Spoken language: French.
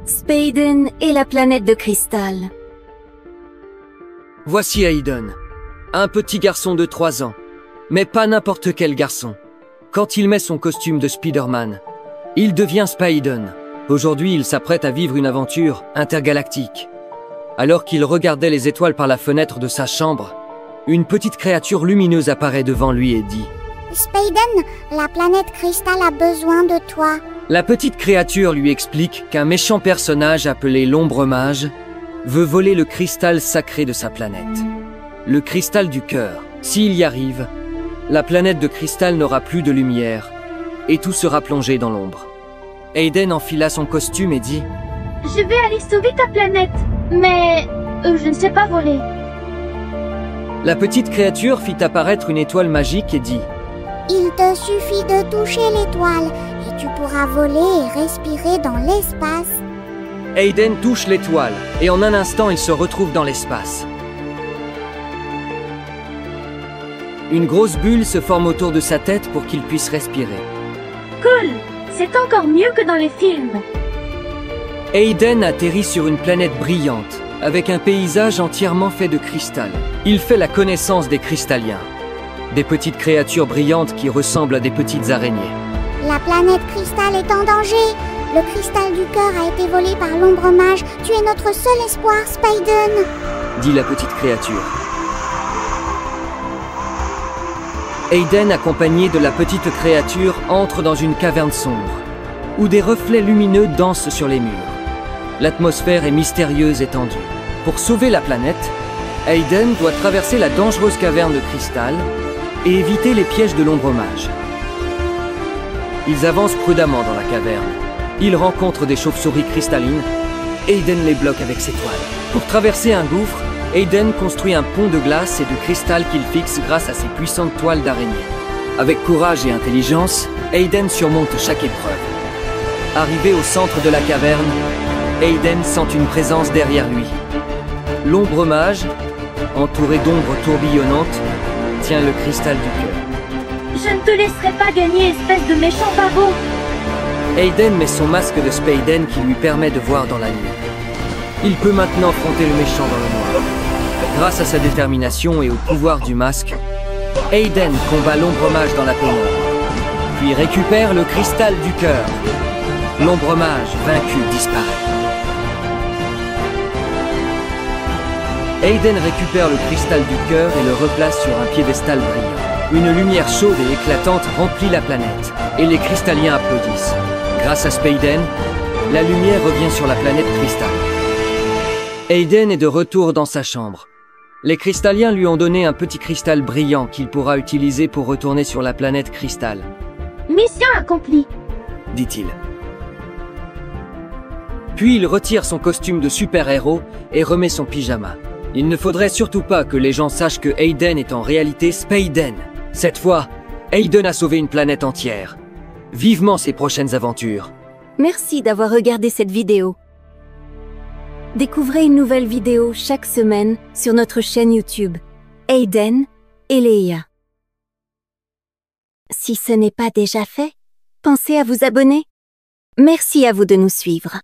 Spayden et la planète de cristal. Voici Aiden, un petit garçon de 3 ans, mais pas n'importe quel garçon. Quand il met son costume de Spider-Man, il devient Spayden. Aujourd'hui, il s'apprête à vivre une aventure intergalactique. Alors qu'il regardait les étoiles par la fenêtre de sa chambre, une petite créature lumineuse apparaît devant lui et dit « Spayden, la planète cristal a besoin de toi. » La petite créature lui explique qu'un méchant personnage appelé l'Ombre Mage veut voler le cristal sacré de sa planète. Le cristal du cœur. S'il y arrive, la planète de cristal n'aura plus de lumière et tout sera plongé dans l'ombre. Aiden enfila son costume et dit « Je vais aller sauver ta planète, mais je ne sais pas voler. » La petite créature fit apparaître une étoile magique et dit « Il te suffit de toucher l'étoile et tu pourras voler et respirer dans l'espace. » Aiden touche l'étoile et en un instant il se retrouve dans l'espace. Une grosse bulle se forme autour de sa tête pour qu'il puisse respirer. Cool! C'est encore mieux que dans les films. Aiden atterrit sur une planète brillante, avec un paysage entièrement fait de cristal. Il fait la connaissance des cristalliens, des petites créatures brillantes qui ressemblent à des petites araignées. La planète cristal est en danger. Le cristal du cœur a été volé par l'Ombre Mage. Tu es notre seul espoir, Spayden, dit la petite créature. Aiden, accompagné de la petite créature, entre dans une caverne sombre, où des reflets lumineux dansent sur les murs. L'atmosphère est mystérieuse et tendue. Pour sauver la planète, Aiden doit traverser la dangereuse caverne de cristal et éviter les pièges de l'Ombre Mage. Ils avancent prudemment dans la caverne. Ils rencontrent des chauves-souris cristallines. Aiden les bloque avec ses toiles. Pour traverser un gouffre, Aiden construit un pont de glace et de cristal qu'il fixe grâce à ses puissantes toiles d'araignée. Avec courage et intelligence, Aiden surmonte chaque épreuve. Arrivé au centre de la caverne, Aiden sent une présence derrière lui. L'Ombre Mage, entouré d'ombres tourbillonnantes, tient le cristal du cœur. Je ne te laisserai pas gagner, espèce de méchant pavot. Aiden met son masque de Spayden qui lui permet de voir dans la nuit. Il peut maintenant affronter le méchant dans le noir. Grâce à sa détermination et au pouvoir du masque, Aiden combat l'Ombre Mage dans la pénombre, puis récupère le cristal du cœur. L'Ombre Mage, vaincu, disparaît. Aiden récupère le cristal du cœur et le replace sur un piédestal brillant. Une lumière chaude et éclatante remplit la planète, et les cristalliens applaudissent. Grâce à Spayden, la lumière revient sur la planète cristal. Aiden est de retour dans sa chambre. Les cristalliens lui ont donné un petit cristal brillant qu'il pourra utiliser pour retourner sur la planète cristal. Mission accomplie, dit-il. Puis il retire son costume de super-héros et remet son pyjama. Il ne faudrait surtout pas que les gens sachent que Aiden est en réalité Spayden. Cette fois, Aiden a sauvé une planète entière. Vivement ses prochaines aventures. Merci d'avoir regardé cette vidéo. Découvrez une nouvelle vidéo chaque semaine sur notre chaîne YouTube, Aiden et Léa. Si ce n'est pas déjà fait, pensez à vous abonner. Merci à vous de nous suivre.